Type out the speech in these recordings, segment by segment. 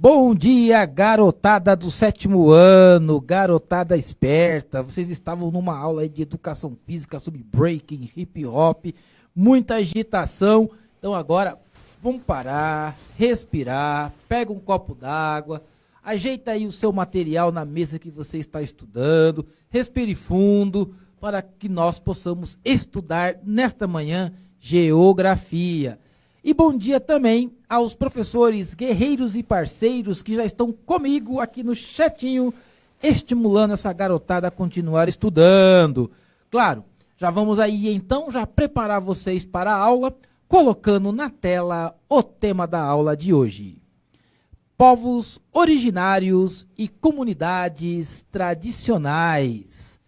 Bom dia, garotada do 7º ano, garotada esperta. Vocês estavam numa aula aí de educação física sobre breaking, hip hop, muita agitação. Então agora vamos parar, respirar, pega um copo d'água, ajeita aí o seu material na mesa que você está estudando, respire fundo para que nós possamos estudar nesta manhã geografia. E bom dia também aos professores guerreiros e parceiros que já estão comigo aqui no chatinho, estimulando essa garotada a continuar estudando. Claro, já vamos aí então já preparar vocês para a aula, colocando na tela o tema da aula de hoje. Povos originários e comunidades tradicionais.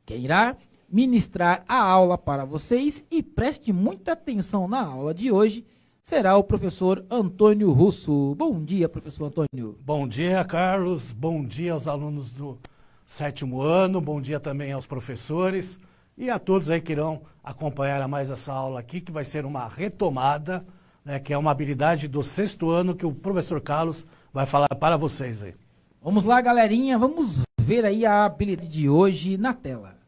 Quem irá ministrar a aula para vocês, e preste muita atenção na aula de hoje, será o professor Antônio Russo. Bom dia, professor Antônio. Bom dia, Carlos. Bom dia aos alunos do 7º ano. Bom dia também aos professores e a todos aí que irão acompanhar mais essa aula aqui, que vai ser uma retomada, né, que é uma habilidade do 6º ano que o professor Carlos vai falar para vocês aí. Vamos lá, galerinha. Vamos ver aí a habilidade de hoje na tela.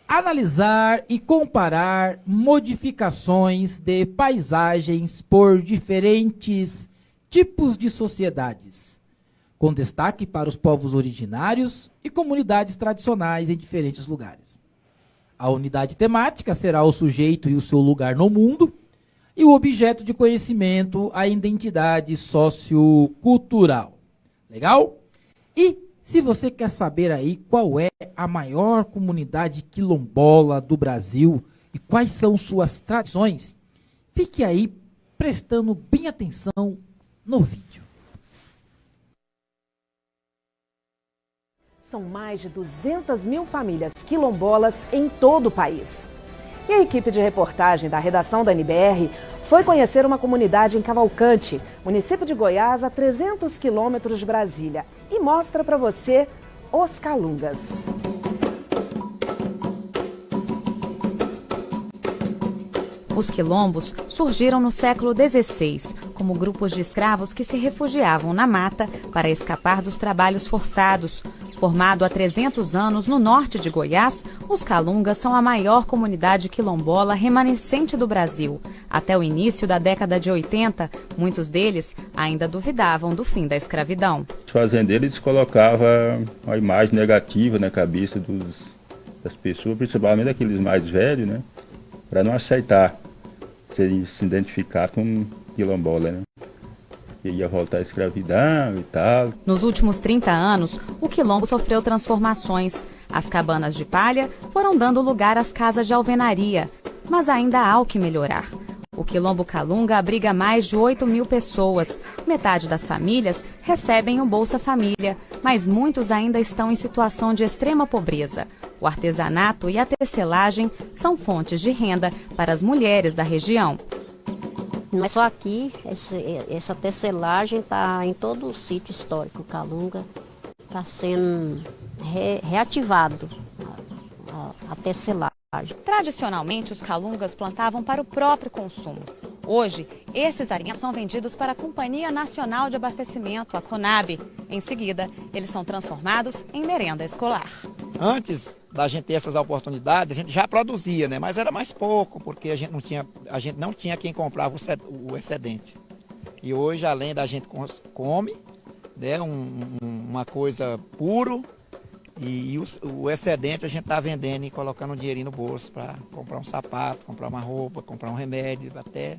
Analisar e comparar modificações de paisagens por diferentes tipos de sociedades, com destaque para os povos originários e comunidades tradicionais em diferentes lugares. A unidade temática será o sujeito e o seu lugar no mundo, e o objeto de conhecimento, a identidade sociocultural. Legal? E se você quer saber aí qual é a maior comunidade quilombola do Brasil e quais são suas tradições, fique aí prestando bem atenção no vídeo. São mais de 200 mil famílias quilombolas em todo o país. E a equipe de reportagem da redação da NBR foi conhecer uma comunidade em Cavalcante, município de Goiás, a 300 quilômetros de Brasília, e mostra para você os Calungas. Os quilombos surgiram no século XVI, como grupos de escravos que se refugiavam na mata para escapar dos trabalhos forçados. Formado há 300 anos no norte de Goiás, os Calungas são a maior comunidade quilombola remanescente do Brasil. Até o início da década de 80, muitos deles ainda duvidavam do fim da escravidão. Os fazendeiros colocavam uma imagem negativa na cabeça das pessoas, principalmente aqueles mais velhos, né, para não aceitar se identificar com quilombola, né? Que ia voltar à escravidão e tal. Nos últimos 30 anos, o quilombo sofreu transformações. As cabanas de palha foram dando lugar às casas de alvenaria, mas ainda há o que melhorar. O Quilombo Calunga abriga mais de 8 mil pessoas. Metade das famílias recebem o Bolsa Família, mas muitos ainda estão em situação de extrema pobreza. O artesanato e a tecelagem são fontes de renda para as mulheres da região. Não é só aqui, essa tecelagem está em todo o sítio histórico. O Calunga está sendo reativado, a tecelagem. Tradicionalmente, os calungas plantavam para o próprio consumo. Hoje, esses alimentos são vendidos para a Companhia Nacional de Abastecimento, a CONAB. Em seguida, eles são transformados em merenda escolar. Antes da gente ter essas oportunidades, a gente já produzia, né? Mas era mais pouco, porque a gente não tinha quem comprava o excedente. E hoje, além da gente come, né, uma coisa puro, e o excedente a gente está vendendo e colocando um dinheirinho no bolso para comprar um sapato, comprar uma roupa, comprar um remédio, até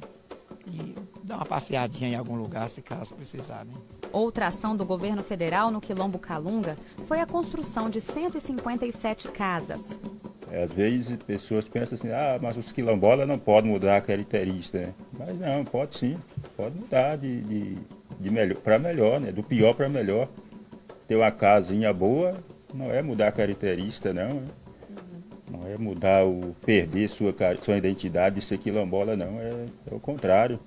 e dar uma passeadinha em algum lugar, se caso precisar, né? Outra ação do governo federal no Quilombo Calunga foi a construção de 157 casas. Às vezes pessoas pensam assim, mas os quilombolas não podem mudar a característica, né? Mas não, pode sim, pode mudar de melhor para melhor, né? Do pior para melhor. Ter uma casinha boa não é mudar a característica, não, né? Não é mudar perder sua identidade de ser quilombola, não, é o contrário.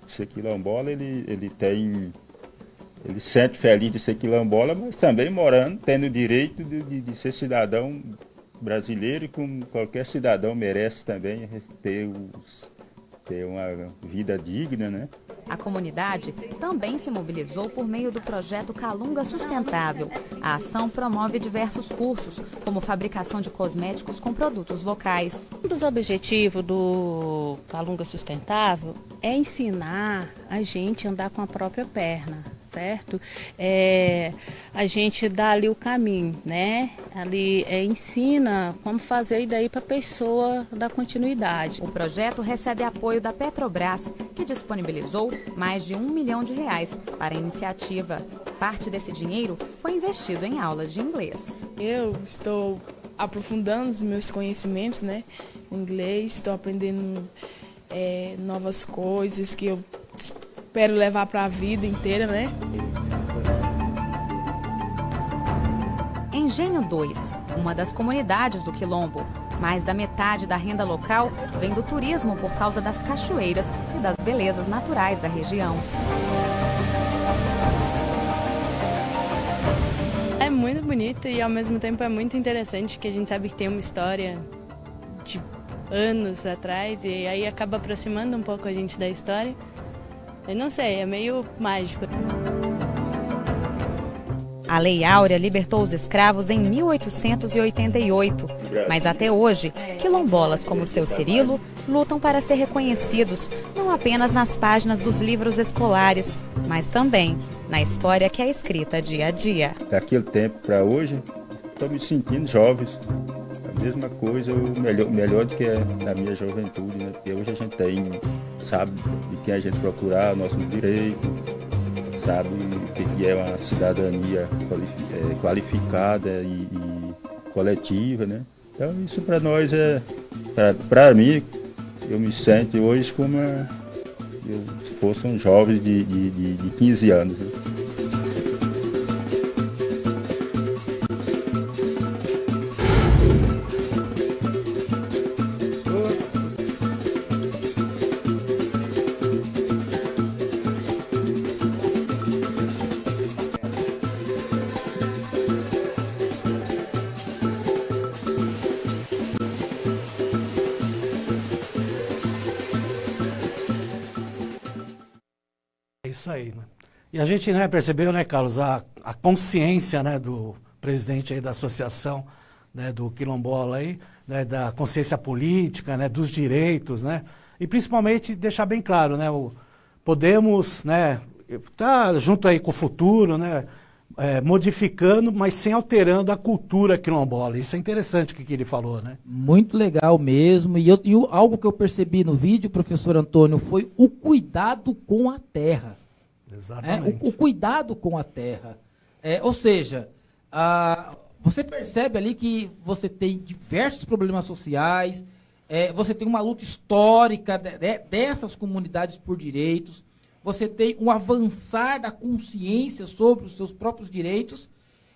Ser quilombola, ele se sente feliz de ser quilombola, mas também tendo o direito de ser cidadão brasileiro, como qualquer cidadão merece também ter uma vida digna, né? A comunidade também se mobilizou por meio do projeto Calunga Sustentável. A ação promove diversos cursos, como fabricação de cosméticos com produtos locais. Um dos objetivos do Calunga Sustentável é ensinar a gente a andar com a própria perna, certo? A gente dá ali o caminho, né? Ali ensina como fazer e daí para a pessoa dar continuidade. O projeto recebe apoio da Petrobras, que disponibilizou mais de R$ 1 milhão para a iniciativa. Parte desse dinheiro foi investido em aulas de inglês. Eu estou aprofundando os meus conhecimentos, né, em inglês, estou aprendendo novas coisas que eu espero levar para a vida inteira, né? Engenho 2, uma das comunidades do Quilombo. Mais da metade da renda local vem do turismo por causa das cachoeiras e das belezas naturais da região. É muito bonito e ao mesmo tempo é muito interessante, que a gente sabe que tem uma história de anos atrás e aí acaba aproximando um pouco a gente da história. Eu não sei, é meio mágico. A Lei Áurea libertou os escravos em 1888, mas até hoje, quilombolas como seu Cirilo lutam para ser reconhecidos não apenas nas páginas dos livros escolares, mas também na história que é escrita dia a dia. Daquele tempo para hoje, estou me sentindo jovem. A mesma coisa, melhor do que na minha juventude, né? Porque hoje a gente sabe de quem a gente procurar, nosso direito, sabe o que é uma cidadania qualificada e coletiva, né? Então isso para nós para mim, eu me sinto hoje como se fosse um jovem de 15 anos. Né? Isso aí, né? E a gente, né, percebeu, né, Carlos, a consciência, né, do presidente aí da associação, né, do quilombola aí, né, da consciência política, né, dos direitos, né, e principalmente deixar bem claro, né, podemos, né, estar junto aí com o futuro, né, modificando, mas sem alterando a cultura quilombola. Isso é interessante o que ele falou, né? Muito legal mesmo. E algo que eu percebi no vídeo, professor Antônio, foi o cuidado com a terra. Exatamente. O cuidado com a terra. Ou seja, você percebe ali que você tem diversos problemas sociais, você tem uma luta histórica dessas comunidades por direitos, você tem um avançar da consciência sobre os seus próprios direitos,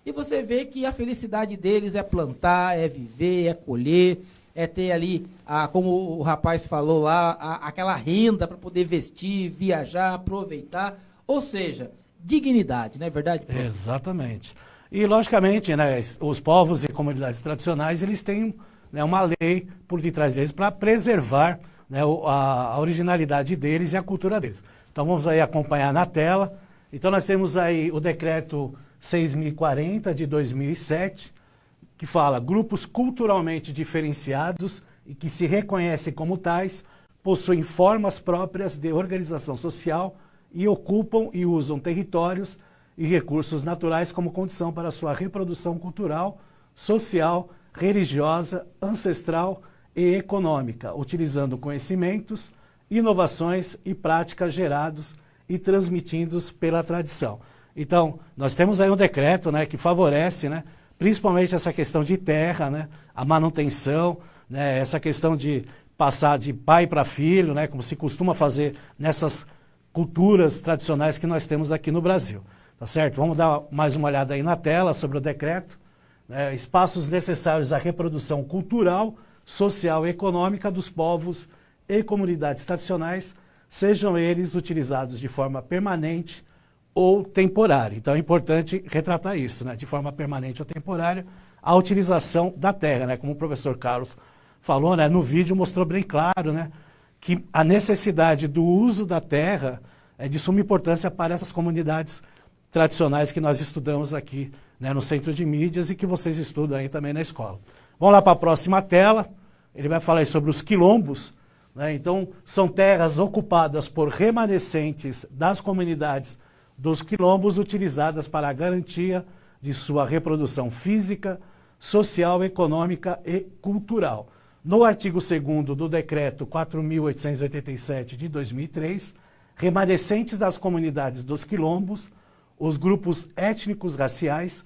e você vê que a felicidade deles é plantar, é viver, é colher, é ter ali, como o rapaz falou lá, aquela renda para poder vestir, viajar, aproveitar. Ou seja, dignidade, não é verdade? Professor? Exatamente. E, logicamente, né, os povos e comunidades tradicionais, eles têm, né, uma lei por detrás deles para preservar, né, a originalidade deles e a cultura deles. Então, vamos aí acompanhar na tela. Então, nós temos aí o decreto 6.040 de 2007, que fala: grupos culturalmente diferenciados e que se reconhecem como tais, possuem formas próprias de organização social e ocupam e usam territórios e recursos naturais como condição para sua reprodução cultural, social, religiosa, ancestral e econômica, utilizando conhecimentos, inovações e práticas gerados e transmitidos pela tradição. Então, nós temos aí um decreto, né, que favorece, né, principalmente essa questão de terra, né, a manutenção, né, essa questão de passar de pai para filho, né, como se costuma fazer nessas culturas tradicionais que nós temos aqui no Brasil. Tá certo? Vamos dar mais uma olhada aí na tela sobre o decreto. Né, espaços necessários à reprodução cultural, social e econômica dos povos e comunidades tradicionais, sejam eles utilizados de forma permanente ou temporária. Então é importante retratar isso, né? De forma permanente ou temporária, a utilização da terra, né? Como o professor Carlos falou, né? No vídeo mostrou bem claro, né? Que a necessidade do uso da terra é de suma importância para essas comunidades tradicionais que nós estudamos aqui, né, no Centro de Mídias e que vocês estudam aí também na escola. Vamos lá para a próxima tela. Ele vai falar aí sobre os quilombos, né? Então, são terras ocupadas por remanescentes das comunidades dos quilombos utilizadas para a garantia de sua reprodução física, social, econômica e cultural. No artigo 2º do Decreto 4.887 de 2003, remanescentes das comunidades dos quilombos, os grupos étnicos raciais,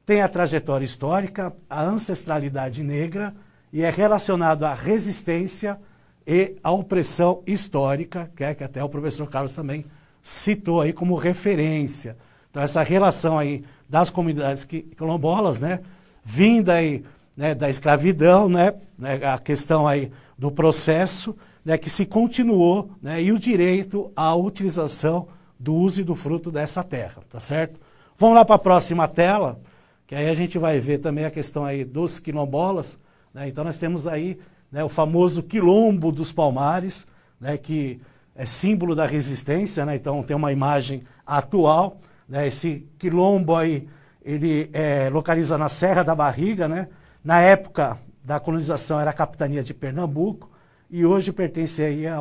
têm a trajetória histórica, a ancestralidade negra e é relacionado à resistência e à opressão histórica, que até o professor Carlos também citou aí como referência. Então, essa relação aí das comunidades quilombolas, né, vinda aí, né, da escravidão, né, a questão aí do processo, né, que se continuou, né, e o direito à utilização do uso e do fruto dessa terra, tá certo? Vamos lá para a próxima tela, que aí a gente vai ver também a questão aí dos quilombolas, né? Então nós temos aí, né, o famoso Quilombo dos Palmares, né, que é símbolo da resistência, né? Então tem uma imagem atual, né? Esse quilombo aí, ele localiza na Serra da Barriga, né? Na época da colonização era a capitania de Pernambuco e hoje pertence aí à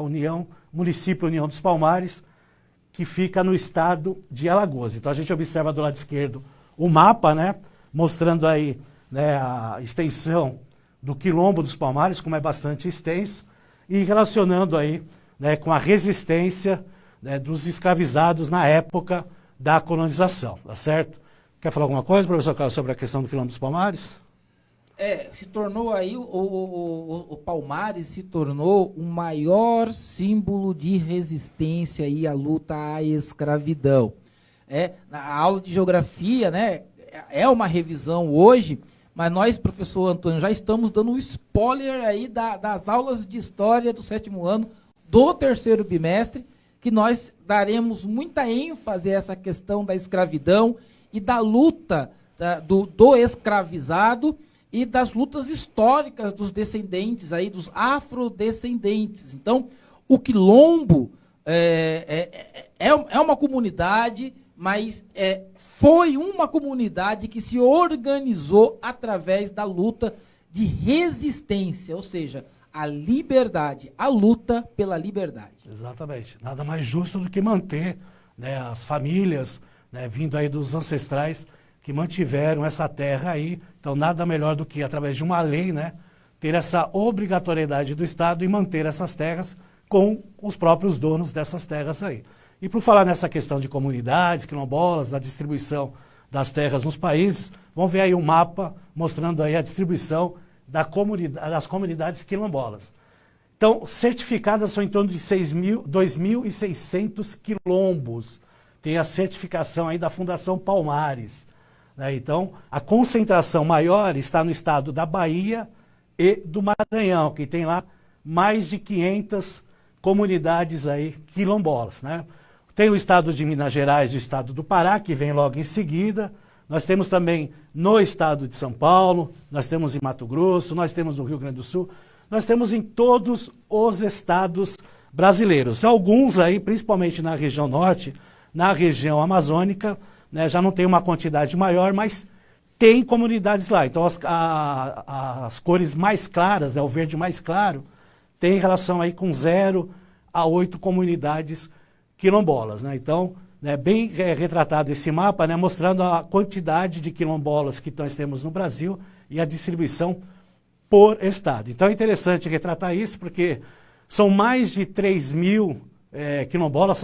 município União dos Palmares, que fica no estado de Alagoas. Então a gente observa do lado esquerdo o mapa, né? Mostrando aí, né, a extensão do Quilombo dos Palmares, como é bastante extenso, e relacionando aí, né, com a resistência, né, dos escravizados na época da colonização, tá certo? Quer falar alguma coisa, professor Carlos, sobre a questão do Quilombo dos Palmares? Se tornou aí, o Palmares se tornou o maior símbolo de resistência aí à luta à escravidão. Na aula de geografia, né, é uma revisão hoje, mas nós, professor Antônio, já estamos dando um spoiler aí das aulas de história do 7º ano, do 3º bimestre, que nós daremos muita ênfase a essa questão da escravidão e da luta do escravizado e das lutas históricas dos descendentes aí, dos afrodescendentes. Então, o Quilombo é uma comunidade, mas foi uma comunidade que se organizou através da luta de resistência, ou seja, a liberdade, a luta pela liberdade. Exatamente. Nada mais justo do que manter, né, as famílias, né, vindo aí dos ancestrais que mantiveram essa terra aí. Então, nada melhor do que, através de uma lei, né, ter essa obrigatoriedade do Estado e manter essas terras com os próprios donos dessas terras aí. E por falar nessa questão de comunidades, quilombolas, da distribuição das terras nos países, vamos ver aí um mapa mostrando aí a distribuição das comunidades quilombolas. Então, certificadas são em torno de 2.600 quilombos. Tem a certificação aí da Fundação Palmares, né? Então, a concentração maior está no estado da Bahia e do Maranhão, que tem lá mais de 500 comunidades aí quilombolas, né? Tem o estado de Minas Gerais e o estado do Pará, que vem logo em seguida. Nós temos também no estado de São Paulo, nós temos em Mato Grosso, nós temos no Rio Grande do Sul, nós temos em todos os estados brasileiros. Alguns aí, principalmente na região norte, na região amazônica, né, já não tem uma quantidade maior, mas tem comunidades lá. Então as cores mais claras, né, o verde mais claro, tem relação aí com 0 a 8 comunidades quilombolas, né? Então, né, bem retratado esse mapa, né, mostrando a quantidade de quilombolas que nós temos no Brasil e a distribuição por estado. Então é interessante retratar isso, porque são mais de 3.000 quilombolas,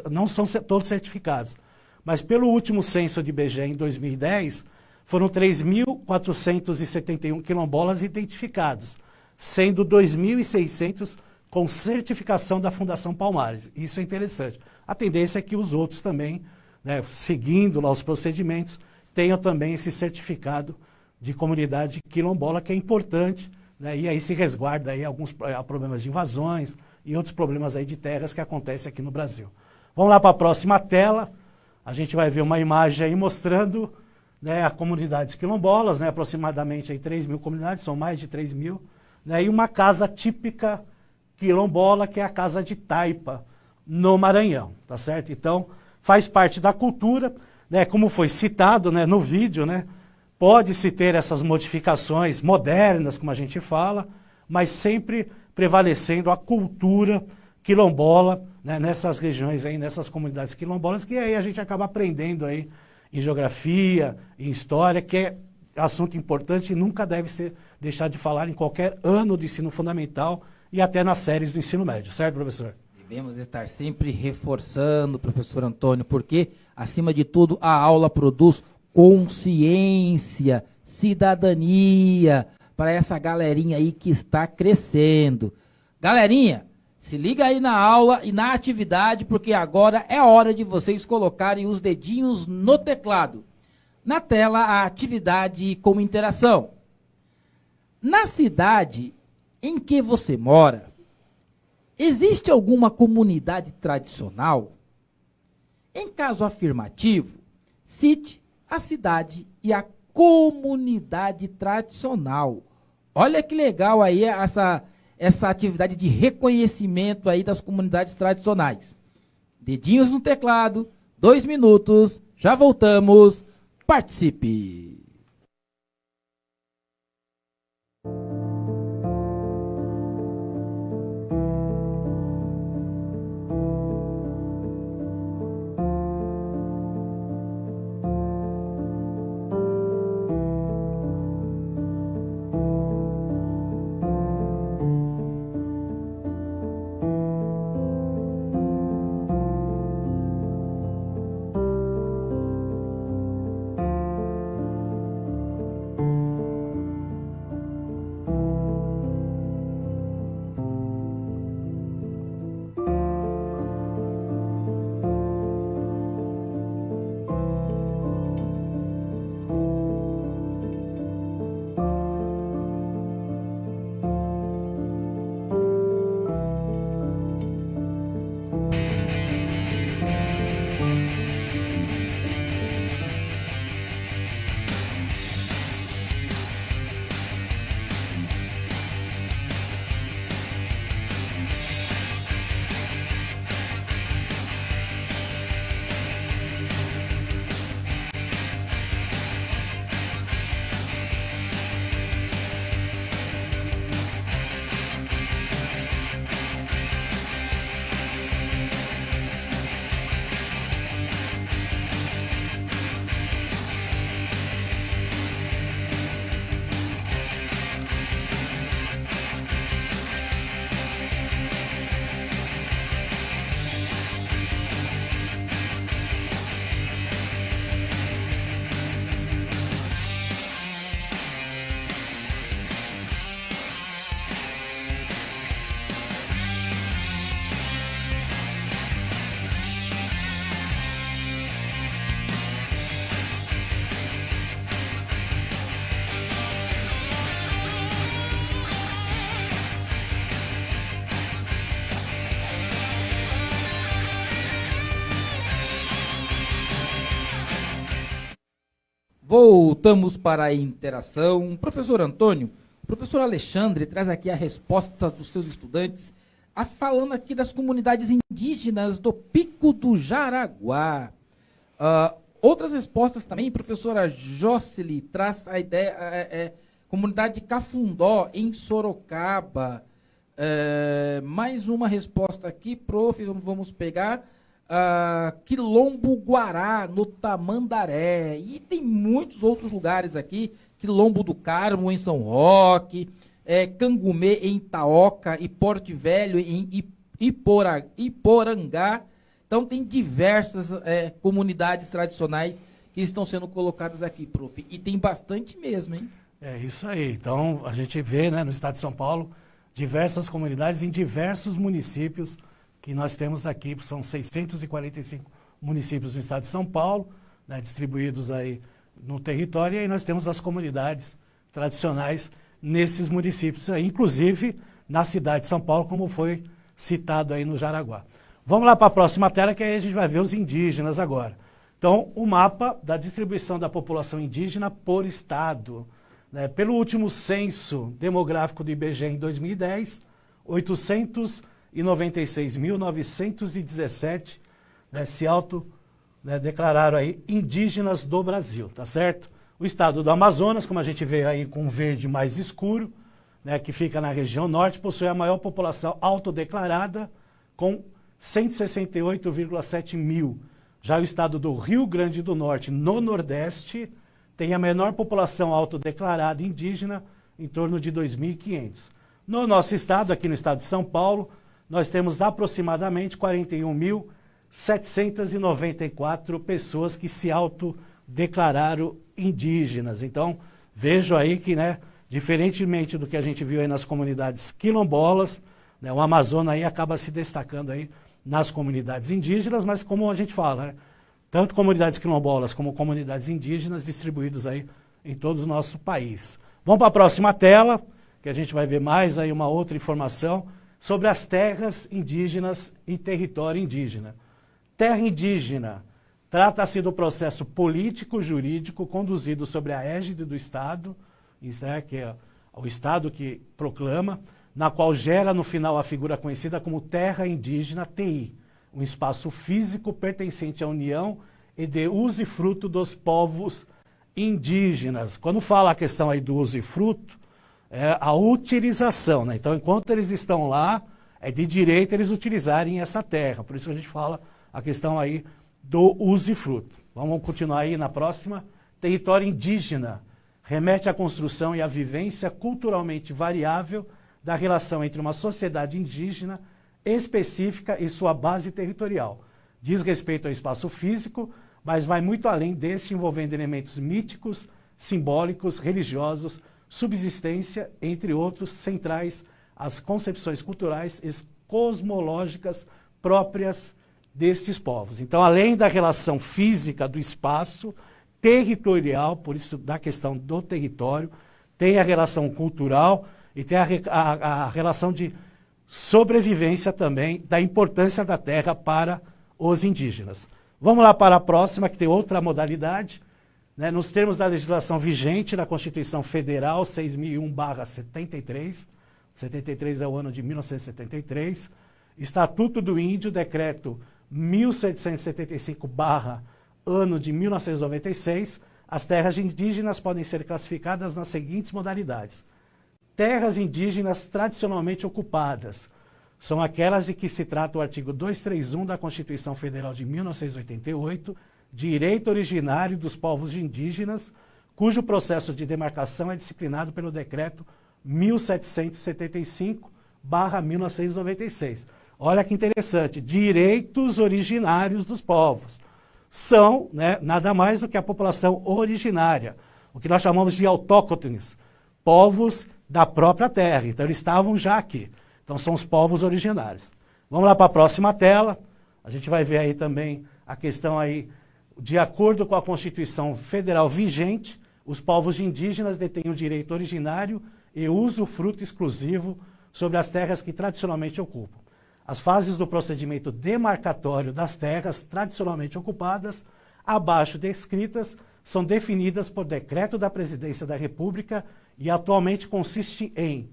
não são todos certificados, mas pelo último censo de IBGE em 2010, foram 3.471 quilombolas identificados, sendo 2.600 com certificação da Fundação Palmares. Isso é interessante. A tendência é que os outros também, né, seguindo lá os procedimentos, tenham também esse certificado de comunidade quilombola, que é importante, né, e aí se resguarda aí alguns problemas de invasões e outros problemas aí de terras que acontecem aqui no Brasil. Vamos lá para a próxima tela. A gente vai ver uma imagem aí mostrando, né, as comunidades quilombolas, né, aproximadamente aí 3.000 comunidades, são mais de 3.000, né, e uma casa típica quilombola, que é a casa de taipa, no Maranhão, tá certo? Então, faz parte da cultura, né? Como foi citado, né, no vídeo, né? Pode-se ter essas modificações modernas, como a gente fala, mas sempre prevalecendo a cultura quilombola, né, nessas regiões aí, nessas comunidades quilombolas, que aí a gente acaba aprendendo aí em geografia, em história, que é assunto importante e nunca deve ser deixado de falar em qualquer ano de ensino fundamental e até nas séries do ensino médio, certo, professor? Devemos estar sempre reforçando, professor Antônio, porque, acima de tudo, a aula produz consciência, cidadania, para essa galerinha aí que está crescendo. Galerinha, se liga aí na aula e na atividade, porque agora é hora de vocês colocarem os dedinhos no teclado. Na tela, a atividade como interação. Na cidade em que você mora, existe alguma comunidade tradicional? Em caso afirmativo, cite a cidade e a comunidade tradicional. Olha que legal aí essa atividade de reconhecimento aí das comunidades tradicionais. Dedinhos no teclado, 2 minutos, já voltamos, participe! Voltamos para a interação. Professor Antônio, o professor Alexandre traz aqui a resposta dos seus estudantes, falando aqui das comunidades indígenas do Pico do Jaraguá. Outras respostas também, professora Jocely traz a ideia, comunidade de Cafundó, em Sorocaba. Mais uma resposta aqui, prof, vamos pegar. Quilombo Guará, no Tamandaré, e tem muitos outros lugares aqui, Quilombo do Carmo, em São Roque, Cangumê, em Itaoca, e Porto Velho, em Iporangá. Então tem diversas comunidades tradicionais que estão sendo colocadas aqui, prof, e tem bastante mesmo, hein? É isso aí, então a gente vê, né, no estado de São Paulo, diversas comunidades em diversos municípios que nós temos aqui, são 645 municípios no estado de São Paulo, né, distribuídos aí no território, e aí nós temos as comunidades tradicionais nesses municípios, aí, inclusive na cidade de São Paulo, como foi citado aí no Jaraguá. Vamos lá para a próxima tela, que aí a gente vai ver os indígenas agora. Então, o mapa da distribuição da população indígena por estado. Né, pelo último censo demográfico do IBGE em 2010, 800 596.917 se autodeclararam aí indígenas do Brasil, tá certo? O estado do Amazonas, como a gente vê aí com verde mais escuro, que fica na região norte, possui a maior população autodeclarada, com 168,7 mil. Já o estado do Rio Grande do Norte, no Nordeste, tem a menor população autodeclarada indígena, em torno de 2.500. No nosso estado, aqui no estado de São Paulo, nós temos aproximadamente 41.794 pessoas que se autodeclararam indígenas. Então, vejo aí que, diferentemente do que a gente viu aí nas comunidades quilombolas, o Amazonas aí acaba se destacando aí nas comunidades indígenas, mas como a gente fala, tanto comunidades quilombolas como comunidades indígenas distribuídos aí em todo o nosso país. Vamos para a próxima tela, que a gente vai ver mais aí uma outra informação sobre as terras indígenas e território indígena. Terra indígena trata-se do processo político-jurídico conduzido sobre a égide do Estado, isso que é o Estado que proclama, na qual gera no final a figura conhecida como terra indígena, TI, um espaço físico pertencente à União e de usufruto dos povos indígenas. Quando fala a questão aí do usufruto, é a utilização, Então, enquanto eles estão lá, é de direito eles utilizarem essa terra. Por isso que a gente fala a questão aí do usufruto. Vamos continuar aí na próxima. Território indígena remete à construção e à vivência culturalmente variável da relação entre uma sociedade indígena específica e sua base territorial. Diz respeito ao espaço físico, mas vai muito além deste, envolvendo elementos míticos, simbólicos, religiosos, subsistência, entre outros, centrais às concepções culturais e cosmológicas próprias destes povos. Então, além da relação física do espaço, territorial, por isso da questão do território, tem a relação cultural e tem a relação de sobrevivência também, da importância da terra para os indígenas. Vamos lá para a próxima, que tem outra modalidade. Nos termos da legislação vigente na Constituição Federal 6.001/73, 73 é o ano de 1973, Estatuto do Índio, decreto 1775/ano de 1996, as terras indígenas podem ser classificadas nas seguintes modalidades. Terras indígenas tradicionalmente ocupadas são aquelas de que se trata o artigo 231 da Constituição Federal de 1988, direito originário dos povos indígenas, cujo processo de demarcação é disciplinado pelo decreto 1775/1996. Olha que interessante, direitos originários dos povos. São nada mais do que a população originária, o que nós chamamos de autóctones, povos da própria terra. Então, eles estavam já aqui. Então, são os povos originários. Vamos lá para a próxima tela. A gente vai ver aí também a questão aí, de acordo com a Constituição Federal vigente, os povos indígenas detêm o direito originário e usufruto exclusivo sobre as terras que tradicionalmente ocupam. As fases do procedimento demarcatório das terras tradicionalmente ocupadas, abaixo descritas, são definidas por decreto da Presidência da República e atualmente consiste em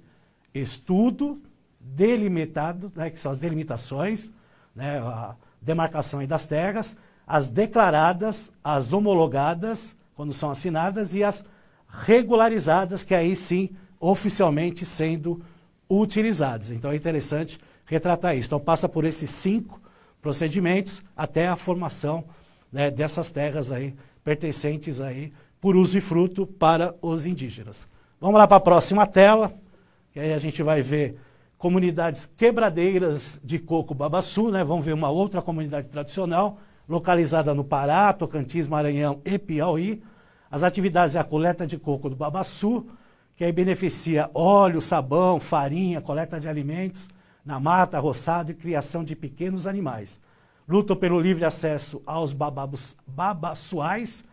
estudo delimitado, que são as delimitações, a demarcação das terras, as declaradas, as homologadas, quando são assinadas, e as regularizadas, que aí sim, oficialmente sendo utilizadas. Então é interessante retratar isso. Então passa por esses 5 procedimentos até a formação dessas terras aí, pertencentes aí, por usufruto para os indígenas. Vamos lá para a próxima tela, que aí a gente vai ver comunidades quebradeiras de coco babaçu, Vamos ver uma outra comunidade tradicional, localizada no Pará, Tocantins, Maranhão e Piauí. As atividades é a coleta de coco do babaçu, que aí beneficia óleo, sabão, farinha, coleta de alimentos na mata, roçado e criação de pequenos animais. Lutam pelo livre acesso aos babaçuais,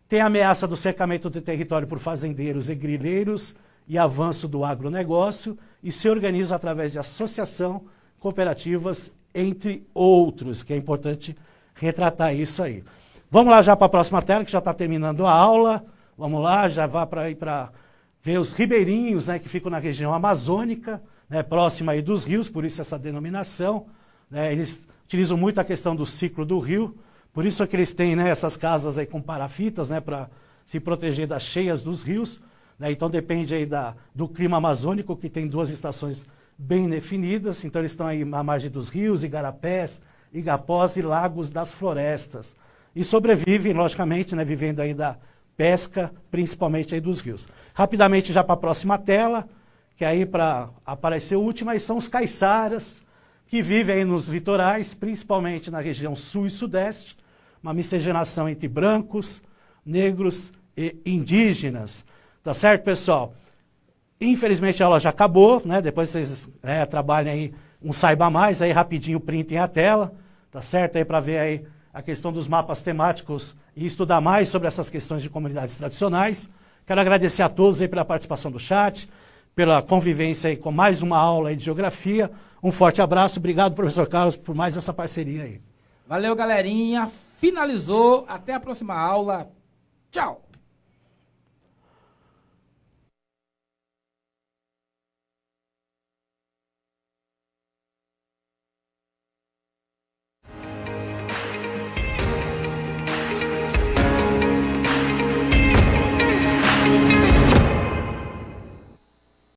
tem a ameaça do cercamento do território por fazendeiros e grileiros e avanço do agronegócio, e se organizam através de associação, cooperativas, entre outros, que é importante retratar isso aí. Vamos lá já para a próxima tela, que já está terminando a aula. Vamos lá, já vá para ver os ribeirinhos, que ficam na região amazônica, né, próxima aí dos rios, por isso essa denominação, né, eles utilizam muito a questão do ciclo do rio, por isso é que eles têm, né, essas casas aí com parafitas, né, para se proteger das cheias dos rios, né, então depende aí do clima amazônico, que tem 2 estações bem definidas, então eles estão aí à margem dos rios, igarapés, igapós e lagos das florestas, e sobrevivem, logicamente, né, vivendo aí da pesca, principalmente aí dos rios. Rapidamente já para a próxima tela, que aí para aparecer o último, aí são os caiçaras, que vivem aí nos litorais, principalmente na região sul e sudeste, uma miscigenação entre brancos, negros e indígenas. Tá certo, pessoal? Infelizmente a aula já acabou, né? Depois vocês trabalhem aí um Saiba Mais, aí rapidinho printem a tela, tá certo? Aí para ver aí a questão dos mapas temáticos e estudar mais sobre essas questões de comunidades tradicionais. Quero agradecer a todos aí pela participação do chat, pela convivência aí com mais uma aula aí de geografia. Um forte abraço, obrigado, professor Carlos, por mais essa parceria aí. Valeu, galerinha. Finalizou. Até a próxima aula. Tchau.